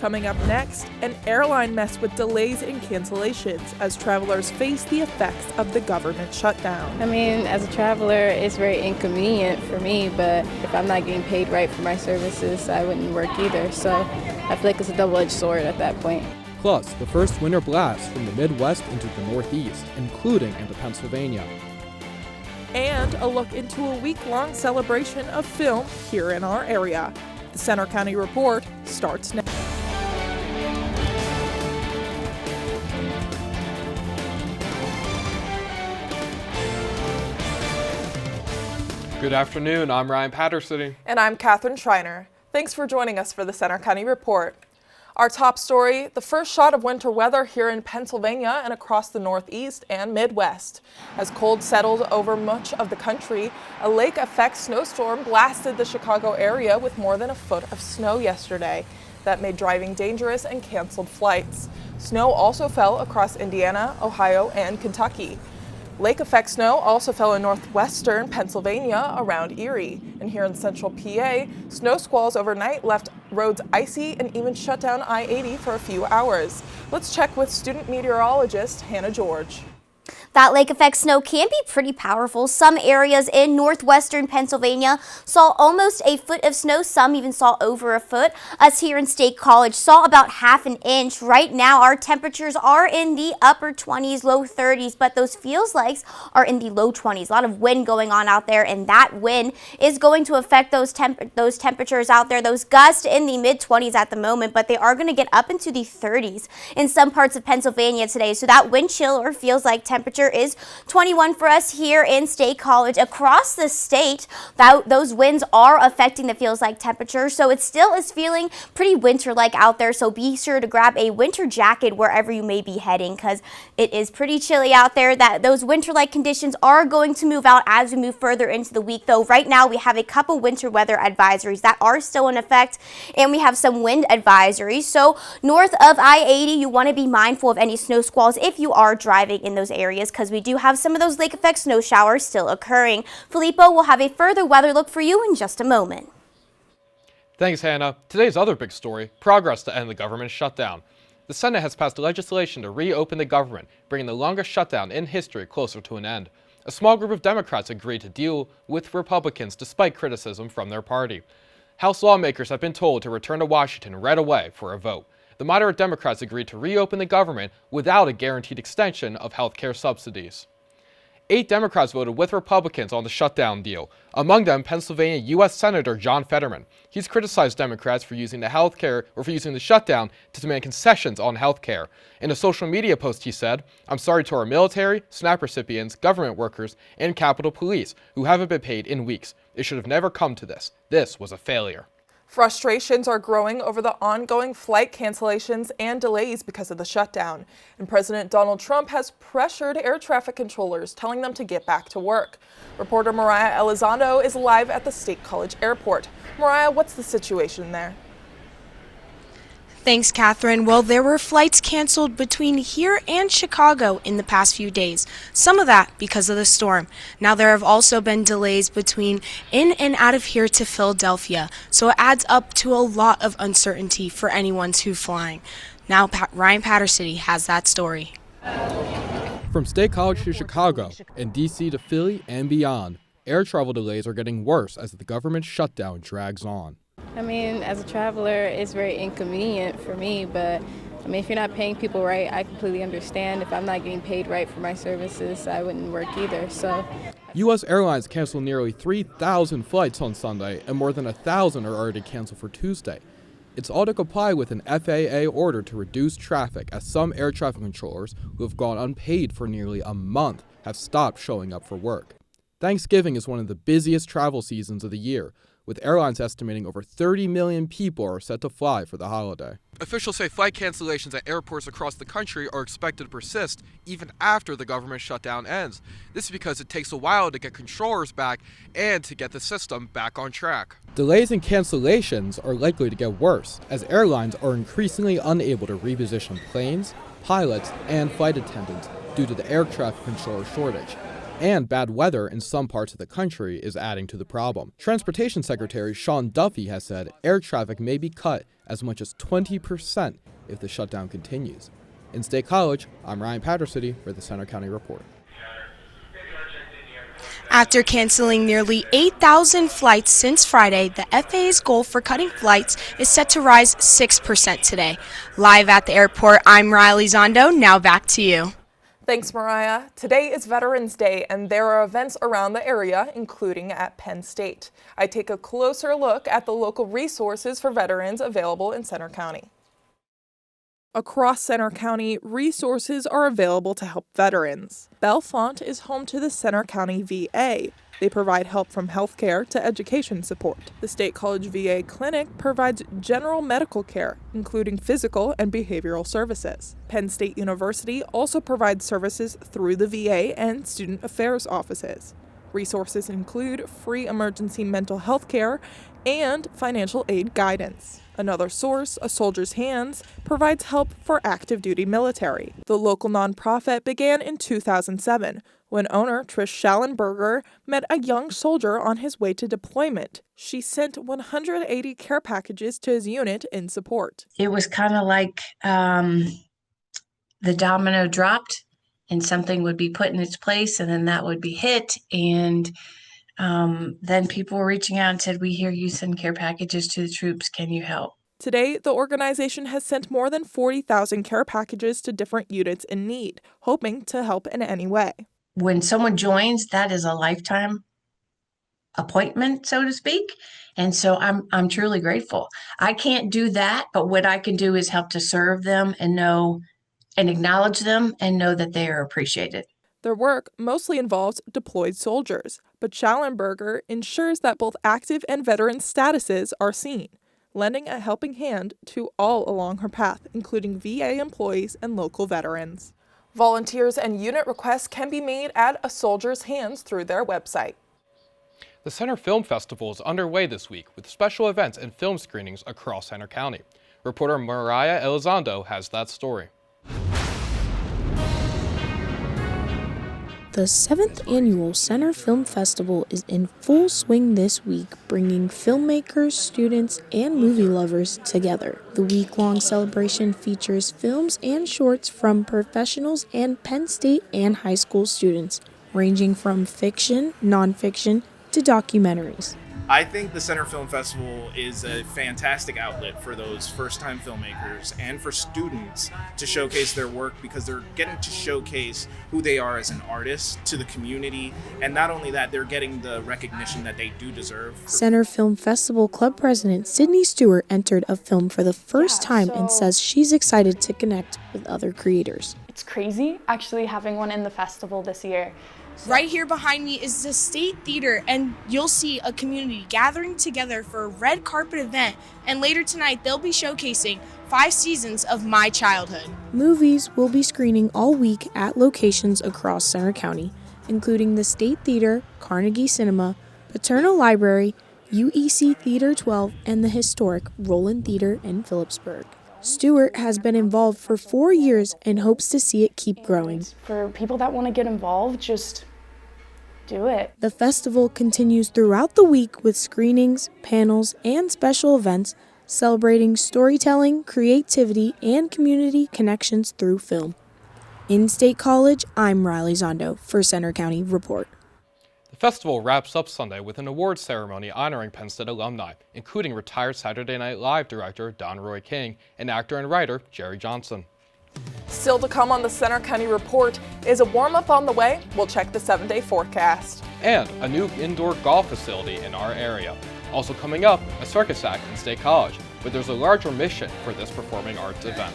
Coming up next, an airline mess with delays and cancellations as travelers face the effects of the government shutdown. I mean, as a traveler, it's very inconvenient for me, but if I'm not getting paid right for my services, I wouldn't work either. So I feel like it's a double-edged sword at that point. Plus, the first winter blast from the Midwest into the Northeast, including into Pennsylvania. And a look into a week-long celebration of film here in our area. The Center County Report starts now. Good afternoon, I'm Ryan Patterson. And I'm Catherine Schreiner. Thanks for joining us for the Center County Report. Our top story, the first shot of winter weather here in Pennsylvania and across the Northeast and Midwest. As cold settled over much of the country, a lake-effect snowstorm blasted the Chicago area with more than a foot of snow yesterday. That made driving dangerous and canceled flights. Snow also fell across Indiana, Ohio, and Kentucky. Lake-effect snow also fell in northwestern Pennsylvania around Erie. And here in central PA, snow squalls overnight left roads icy and even shut down I-80 for a few hours. Let's check with student meteorologist Hannah George. That lake effect snow can be pretty powerful. Some areas in northwestern Pennsylvania saw almost a foot of snow. Some even saw over a foot. Us here in State College saw about half an inch. Right now, our temperatures are in the upper 20s, low 30s, but those feels likes are in the low 20s. A lot of wind going on out there, and that wind is going to affect those temperatures out there. Those gusts in the mid 20s at the moment, but they are going to get up into the 30s in some parts of Pennsylvania today. So that wind chill or feels like temperature is 21 for us here in State College. Across the state, those winds are affecting the feels like temperature, so it still is feeling pretty winter-like out there. So be sure to grab a winter jacket wherever you may be heading, because it is pretty chilly out there. Those winter-like conditions are going to move out as we move further into the week, though. Right now, we have a couple winter weather advisories that are still in effect, and we have some wind advisories. So north of I-80, you want to be mindful of any snow squalls if you are driving in those areas, because we do have some of those lake effect snow showers still occurring. Filippo will have a further weather look for you in just a moment. Thanks, Hannah. Today's other big story, progress to end the government shutdown. The Senate has passed legislation to reopen the government, bringing the longest shutdown in history closer to an end. A small group of Democrats agreed to deal with Republicans despite criticism from their party. House lawmakers have been told to return to Washington right away for a vote. The moderate Democrats agreed to reopen the government without a guaranteed extension of health care subsidies. 8 Democrats voted with Republicans on the shutdown deal, among them Pennsylvania U.S. Senator John Fetterman. He's criticized Democrats for using the shutdown to demand concessions on health care. In a social media post, he said, "I'm sorry to our military, SNAP recipients, government workers, and Capitol Police who haven't been paid in weeks. It should have never come to this. This was a failure." Frustrations are growing over the ongoing flight cancellations and delays because of the shutdown. And President Donald Trump has pressured air traffic controllers, telling them to get back to work. Reporter Mariah Elizondo is live at the State College Airport. Mariah, what's the situation there? Thanks, Catherine. Well, there were flights canceled between here and Chicago in the past few days, some of that because of the storm. Now, there have also been delays between in and out of here to Philadelphia, so it adds up to a lot of uncertainty for anyone who's flying. Now, Ryan Patterson has that story. From State College to Chicago, and D.C. to Philly and beyond, air travel delays are getting worse as the government shutdown drags on. I mean, as a traveler, it's very inconvenient for me, but I mean, if you're not paying people right, I completely understand. If I'm not getting paid right for my services, I wouldn't work either. So, U.S. airlines canceled nearly 3,000 flights on Sunday, and more than 1,000 are already canceled for Tuesday. It's all to comply with an FAA order to reduce traffic, as some air traffic controllers who have gone unpaid for nearly a month have stopped showing up for work. Thanksgiving is one of the busiest travel seasons of the year, with airlines estimating over 30 million people are set to fly for the holiday. Officials say flight cancellations at airports across the country are expected to persist even after the government shutdown ends. This is because it takes a while to get controllers back and to get the system back on track. Delays and cancellations are likely to get worse, as airlines are increasingly unable to reposition planes, pilots, and flight attendants due to the air traffic controller shortage. And bad weather in some parts of the country is adding to the problem. Transportation Secretary Sean Duffy has said air traffic may be cut as much as 20% if the shutdown continues. In State College, I'm Ryan Patterson for the Center County Report. After canceling nearly 8,000 flights since Friday, the FAA's goal for cutting flights is set to rise 6% today. Live at the airport, I'm Riley Zondo. Now back to you. Thanks, Mariah. Today is Veterans Day, and there are events around the area, including at Penn State. I take a closer look at the local resources for veterans available in Center County. Across Center County, resources are available to help veterans. Bellefonte is home to the Center County VA. They provide help from healthcare to education support. The State College VA Clinic provides general medical care, including physical and behavioral services. Penn State University also provides services through the VA and student affairs offices. Resources include free emergency mental health care and financial aid guidance. Another source, A Soldier's Hands, provides help for active duty military. The local nonprofit began in 2007 when owner Trish Schallenberger met a young soldier on his way to deployment. She sent 180 care packages to his unit in support. It was kind of like the domino dropped and something would be put in its place and then that would be hit. And then people were reaching out and said, "We hear you send care packages to the troops. Can you help?" Today, the organization has sent more than 40,000 care packages to different units in need, hoping to help in any way. When someone joins, that is a lifetime appointment, so to speak. And so I'm truly grateful. I can't do that, but what I can do is help to serve them and know and acknowledge them and know that they are appreciated. Their work mostly involves deployed soldiers, but Schallenberger ensures that both active and veteran statuses are seen, lending a helping hand to all along her path, including VA employees and local veterans. Volunteers and unit requests can be made at A Soldier's Hands through their website. The Center Film Festival is underway this week with special events and film screenings across Center County. Reporter Mariah Elizondo has that story. The 7th annual Center Film Festival is in full swing this week, bringing filmmakers, students, and movie lovers together. The week-long celebration features films and shorts from professionals and Penn State and high school students, ranging from fiction, nonfiction, to documentaries. I think the Center Film Festival is a fantastic outlet for those first-time filmmakers and for students to showcase their work because they're getting to showcase who they are as an artist to the community. And not only that, they're getting the recognition that they do deserve. Center Film Festival Club President Sydney Stewart entered a film for the first time and says she's excited to connect with other creators. It's crazy actually having one in the festival this year. Right here behind me is the State Theater, and you'll see a community gathering together for a red carpet event. And later tonight, they'll be showcasing 5 seasons of My Childhood. Movies will be screening all week at locations across Center County, including the State Theater, Carnegie Cinema, Paterno Library, UEC Theater 12, and the historic Roland Theater in Phillipsburg. Stewart has been involved for 4 years and hopes to see it keep growing. For people that want to get involved, just do it. The festival continues throughout the week with screenings, panels, and special events celebrating storytelling, creativity, and community connections through film. In State College, I'm Riley Zondo for Center County Report. The festival wraps up Sunday with an awards ceremony honoring Penn State alumni, including retired Saturday Night Live director Don Roy King and actor and writer Jerry Johnson. Still to come on the Center County Report is a warm-up on the way. We'll check the 7-day forecast. And a new indoor golf facility in our area. Also coming up, a circus act in State College, but there's a larger mission for this performing arts event.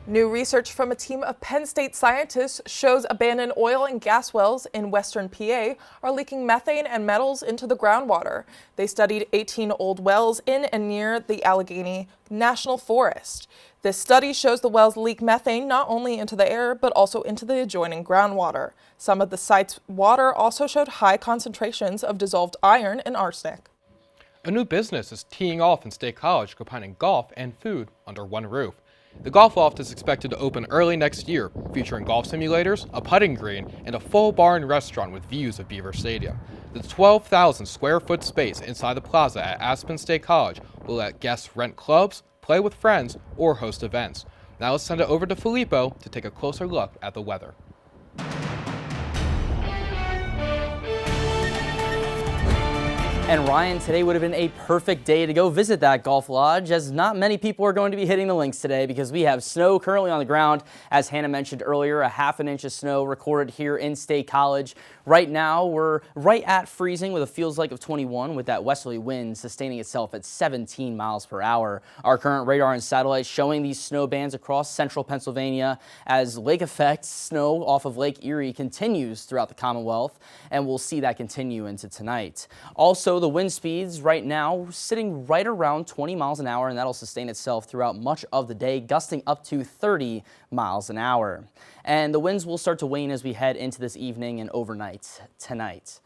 New research from a team of Penn State scientists shows abandoned oil and gas wells in western PA are leaking methane and metals into the groundwater. They studied 18 old wells in and near the Allegheny National Forest. This study shows the wells leak methane not only into the air, but also into the adjoining groundwater. Some of the site's water also showed high concentrations of dissolved iron and arsenic. A new business is teeing off in State College, combining golf and food under one roof. The Golf Loft is expected to open early next year, featuring golf simulators, a putting green, and a full bar and restaurant with views of Beaver Stadium. The 12,000 square foot space inside the plaza at Aspen State College will let guests rent clubs, play with friends, or host events. Now let's send it over to Filippo to take a closer look at the weather. And Ryan, today would have been a perfect day to go visit that golf lodge, as not many people are going to be hitting the links today because we have snow currently on the ground. As Hannah mentioned earlier, a ½ inch of snow recorded here in State College. Right now, we're right at freezing with a feels like of 21, with that westerly wind sustaining itself at 17 miles per hour. Our current radar and satellite showing these snow bands across central Pennsylvania as lake effect snow off of Lake Erie continues throughout the Commonwealth, and we'll see that continue into tonight. Also, the wind speeds right now sitting right around 20 miles an hour, and that'll sustain itself throughout much of the day, gusting up to 30 miles an hour. And the winds will start to wane as we head into this evening and overnight tonight.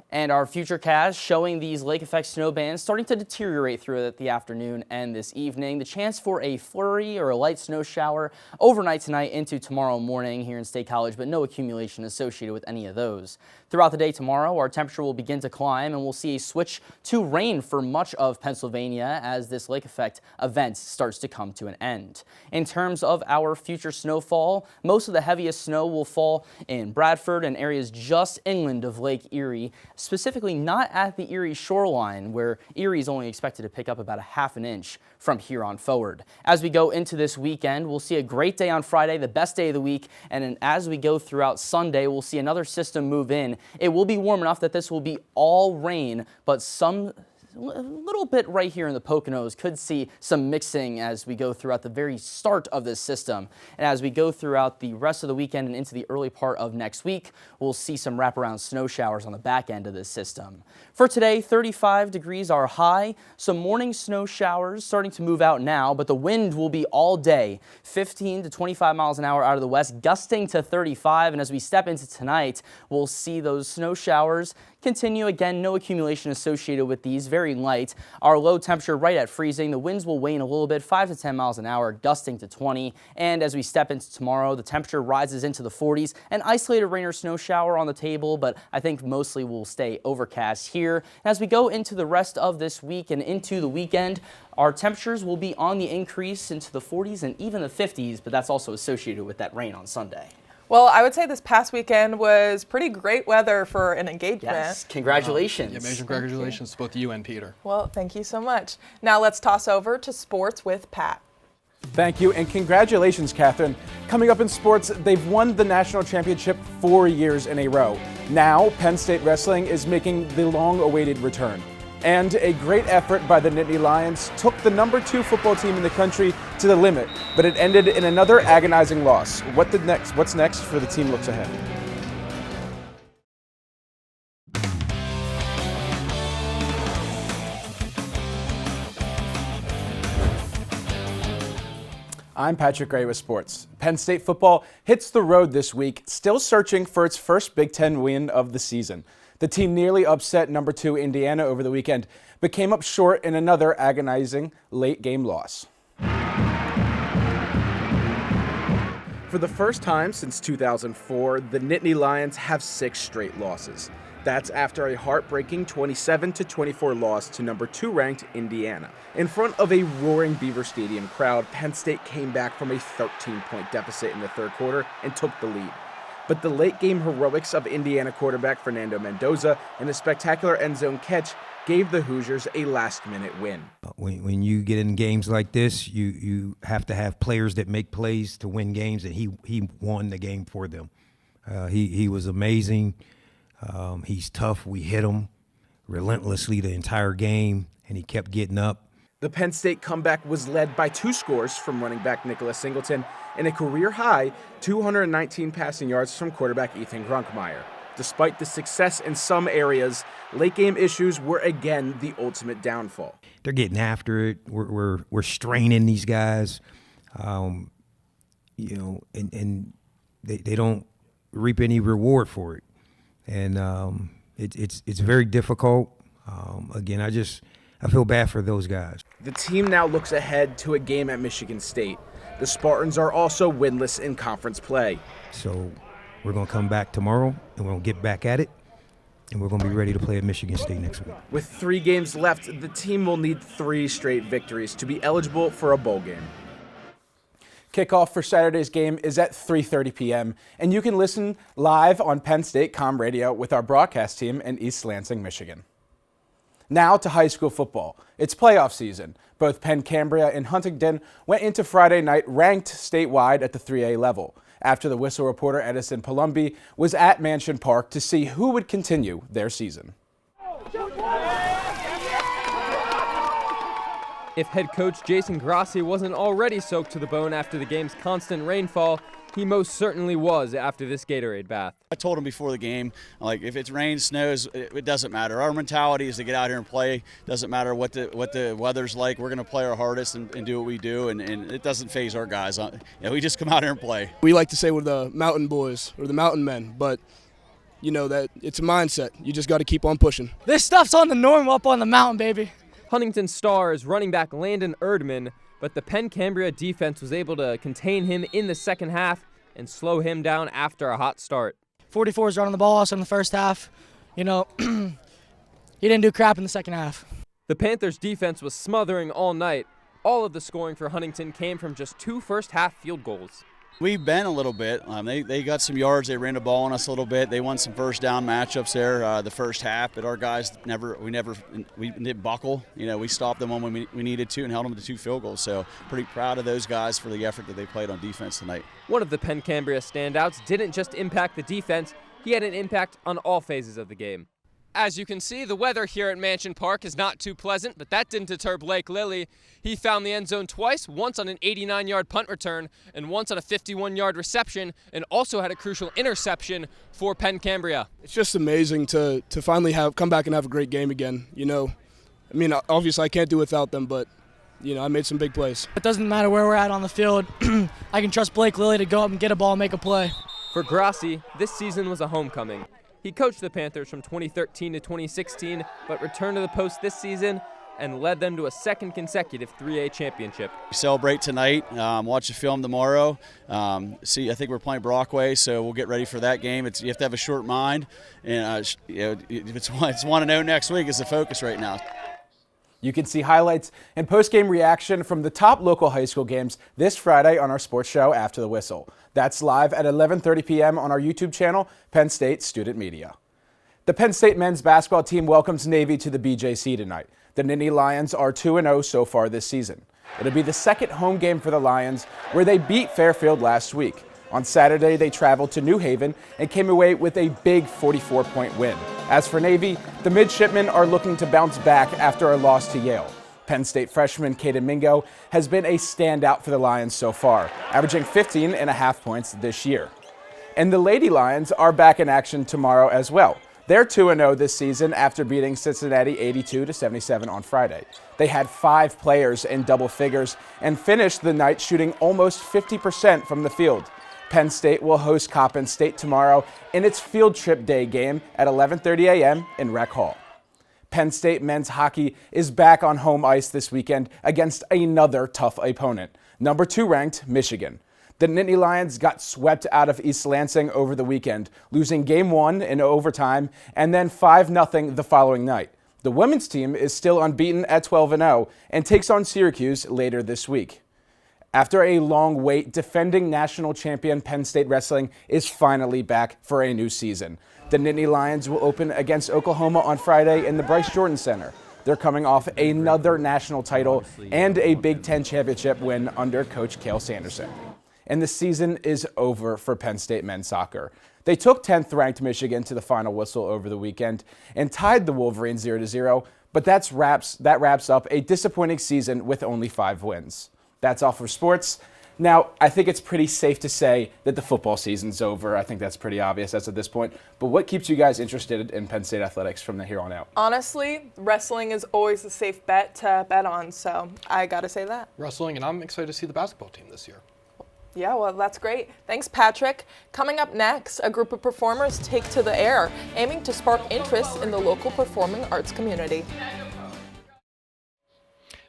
And our future cast showing these lake effect snow bands starting to deteriorate throughout the afternoon and this evening. The chance for a flurry or a light snow shower overnight tonight into tomorrow morning here in State College, but no accumulation associated with any of those. Throughout the day tomorrow, our temperature will begin to climb and we'll see a switch to rain for much of Pennsylvania as this lake effect event starts to come to an end. In terms of our future snowfall, most of the heaviest snow will fall in Bradford and areas just inland of Lake Erie, specifically not at the Erie shoreline, where Erie is only expected to pick up about a ½ inch from here on forward. As we go into this weekend, we'll see a great day on Friday, the best day of the week, and then as we go throughout Sunday, we'll see another system move in. It will be warm enough that this will be all rain, but a little bit right here in the Poconos could see some mixing as we go throughout the very start of this system. And as we go throughout the rest of the weekend and into the early part of next week, we'll see some wraparound snow showers on the back end of this system. For today, 35 degrees are high. Some morning snow showers starting to move out now, but the wind will be all day, 15 to 25 miles an hour out of the west, gusting to 35. And as we step into tonight, we'll see those snow showers continue. Again, no accumulation associated with these, very light. Our low temperature right at freezing. The winds will wane a little bit, 5 to 10 miles an hour, gusting to 20. And as we step into tomorrow, the temperature rises into the 40s. An isolated rain or snow shower on the table, but I think mostly will stay overcast here. As we go into the rest of this week and into the weekend, our temperatures will be on the increase into the 40s and even the 50s, but that's also associated with that rain on Sunday. Well, I would say this past weekend was pretty great weather for an engagement. Yes, congratulations. Yeah, major congratulations to both you and Peter. Well, thank you so much. Now let's toss over to sports with Pat. Thank you, and congratulations, Catherine. Coming up in sports, they've won the national championship 4 years in a row. Now, Penn State Wrestling is making the long-awaited return. And a great effort by the Nittany Lions took the #2 football team in the country to the limit, but it ended in another agonizing loss. What's next for the team looks ahead? I'm Patrick Gray with sports. Penn State football hits the road this week, still searching for its first Big Ten win of the season. The team nearly upset #2 Indiana over the weekend, but came up short in another agonizing late-game loss. For the first time since 2004, the Nittany Lions have 6 straight losses. That's after a heartbreaking 27-24 loss to #2 ranked Indiana. In front of a roaring Beaver Stadium crowd, Penn State came back from a 13-point deficit in the third quarter and took the lead. But the late-game heroics of Indiana quarterback Fernando Mendoza and a spectacular end-zone catch gave the Hoosiers a last-minute win. When you get in games like this, you have to have players that make plays to win games, and he won the game for them. He was amazing. He's tough. We hit him relentlessly the entire game, and he kept getting up. The Penn State comeback was led by 2 scores from running back Nicholas Singleton and a career-high 219 passing yards from quarterback Ethan Grunkmeyer. Despite the success in some areas, late-game issues were again the ultimate downfall. They're getting after it. We're straining these guys, and they don't reap any reward for it. And it's very difficult. Again, I feel bad for those guys. The team now looks ahead to a game at Michigan State. The Spartans are also winless in conference play. So we're going to come back tomorrow, and we're going to get back at it, and we're going to be ready to play at Michigan State next week. With 3 games left, the team will need 3 straight victories to be eligible for a bowl game. Kickoff for Saturday's game is at 3:30 p.m., and you can listen live on Penn State Com Radio with our broadcast team in East Lansing, Michigan. Now to high school football. It's playoff season. Both Penn Cambria and Huntington went into Friday night ranked statewide at the 3A level, after the Whistle reporter Edison Palumbi was at Mansion Park to see who would continue their season. If head coach Jason Grassi wasn't already soaked to the bone after the game's constant rainfall, he most certainly was after this Gatorade bath. I told him before the game, like, if it rains, snows, it doesn't matter. Our mentality is to get out here and play. Doesn't matter what the weather's like. We're going to play our hardest and do what we do, and it doesn't faze our guys. We just come out here and play. We like to say we're the mountain boys or the mountain men, but you know that it's a mindset. You just got to keep on pushing. This stuff's on the norm up on the mountain, baby. Huntington Stars running back Landon Erdman, but the Penn Cambria defense was able to contain him in the second half and slow him down after a hot start. 44 is running the ball also in the first half. You know, he didn't do crap in the second half. The Panthers defense was smothering all night. All of the scoring for Huntington came from just 2 first-half field goals. We've been a little bit. They got some yards. They ran the ball on us a little bit. They won some first down matchups there the first half, but our guys we didn't buckle. You know, we stopped them when we needed to and held them to 2 field goals. So pretty proud of those guys for the effort that they played on defense tonight. One of the Penn Cambria standouts didn't just impact the defense, he had an impact on all phases of the game. As you can see, the weather here at Mansion Park is not too pleasant, but that didn't deter Blake Lilly. He found the end zone twice, once on an 89-yard punt return and once on a 51-yard reception, and also had a crucial interception for Penn Cambria. It's just amazing to finally come back and have a great game again. You know, I mean, obviously I can't do without them, but you know, I made some big plays. It doesn't matter where we're at on the field. I can trust Blake Lilly to go up and get a ball and make a play. For Grassi, this season was a homecoming. He coached the Panthers from 2013 to 2016, but returned to the post this season and led them to a second consecutive 3A championship. We celebrate tonight, watch the film tomorrow. I think we're playing Brockway, so we'll get ready for that game. You have to have a short mind, and it's 1-0 next week is the focus right now. You can see highlights and post-game reaction from the top local high school games this Friday on our sports show After the Whistle. That's live at 11:30 p.m. on our YouTube channel, Penn State Student Media. The Penn State men's basketball team welcomes Navy to the BJC tonight. The Nittany Lions are 2-0 so far this season. It'll be the second home game for the Lions, where they beat Fairfield last week. On Saturday, they traveled to New Haven and came away with a big 44-point win. As for Navy, the midshipmen are looking to bounce back after a loss to Yale. Penn State freshman Kaden Mingo has been a standout for the Lions so far, averaging 15.5 points this year. And the Lady Lions are back in action tomorrow as well. They're 2-0 this season after beating Cincinnati 82-77 on Friday. They had 5 players in double figures and finished the night shooting almost 50% from the field. Penn State will host Coppin State tomorrow in its field trip day game at 11:30 a.m. in Rec Hall. Penn State men's hockey is back on home ice this weekend against another tough opponent, number 2 ranked Michigan. The Nittany Lions got swept out of East Lansing over the weekend, losing Game 1 in overtime and then 5-0 the following night. The women's team is still unbeaten at 12-0 and takes on Syracuse later this week. After a long wait, defending national champion Penn State wrestling is finally back for a new season. The Nittany Lions will open against Oklahoma on Friday in the Bryce Jordan Center. They're coming off another national title and a Big Ten championship win under Coach Cale Sanderson. And the season is over for Penn State men's soccer. They took 10th ranked Michigan to the final whistle over the weekend and tied the Wolverines 0-0, but that wraps up a disappointing season with only 5 wins. That's all for sports. Now, I think it's pretty safe to say that the football season's over. I think that's pretty obvious as of this point. But what keeps you guys interested in Penn State athletics from here on out? Honestly, wrestling is always a safe bet to bet on, so I got to say that. Wrestling, and I'm excited to see the basketball team this year. Yeah, well, that's great. Thanks, Patrick. Coming up next, a group of performers take to the air, aiming to spark interest in the local performing arts community.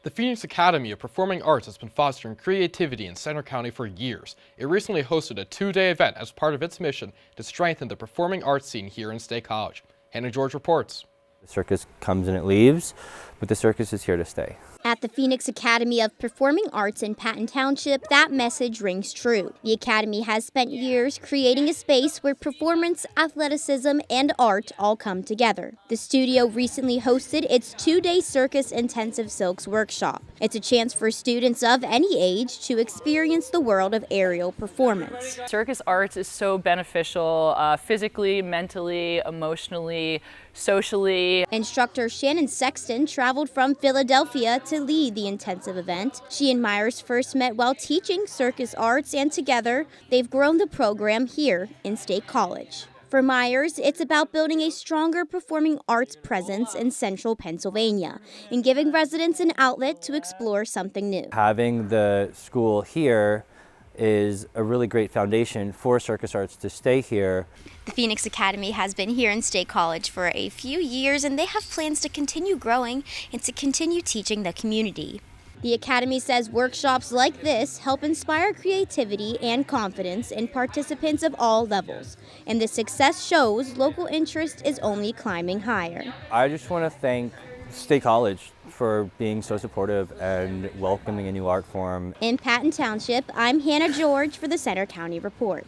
The Phoenix Academy of Performing Arts has been fostering creativity in Center County for years. It recently hosted a 2-day event as part of its mission to strengthen the performing arts scene here in State College. Hannah George reports. The circus comes and it leaves, but the circus is here to stay. At the Phoenix Academy of Performing Arts in Penn Township, that message rings true. The Academy has spent years creating a space where performance, athleticism, and art all come together. The studio recently hosted its 2-day Circus Intensive Silks workshop. It's a chance for students of any age to experience the world of aerial performance. Circus arts is so beneficial physically, mentally, emotionally, socially. Instructor Shannon Sexton traveled from Philadelphia to lead the intensive event. She and Myers first met while teaching circus arts, and together they've grown the program here in State College. For Myers, it's about building a stronger performing arts presence in central Pennsylvania and giving residents an outlet to explore something new. Having the school here is a really great foundation for circus arts to stay here. The Phoenix Academy has been here in State College for a few years, and they have plans to continue growing and to continue teaching the community. The Academy says workshops like this help inspire creativity and confidence in participants of all levels, and the success shows local interest is only climbing higher. I just want to thank State College for being so supportive and welcoming a new art form. In Patton Township, I'm Hannah George for the Center County Report.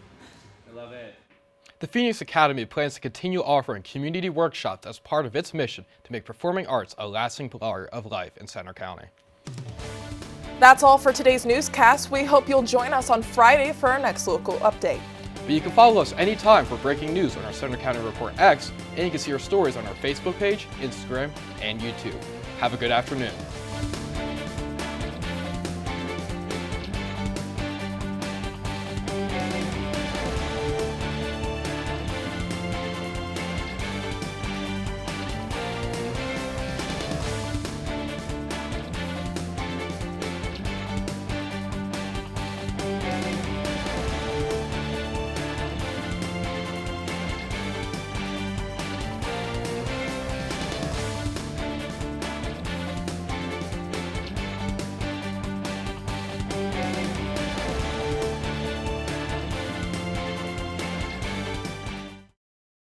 I love it. The Phoenix Academy plans to continue offering community workshops as part of its mission to make performing arts a lasting part of life in Center County. That's all for today's newscast. We hope you'll join us on Friday for our next local update. But you can follow us anytime for breaking news on our Center County Report X, and you can see our stories on our Facebook page, Instagram, and YouTube. Have a good afternoon.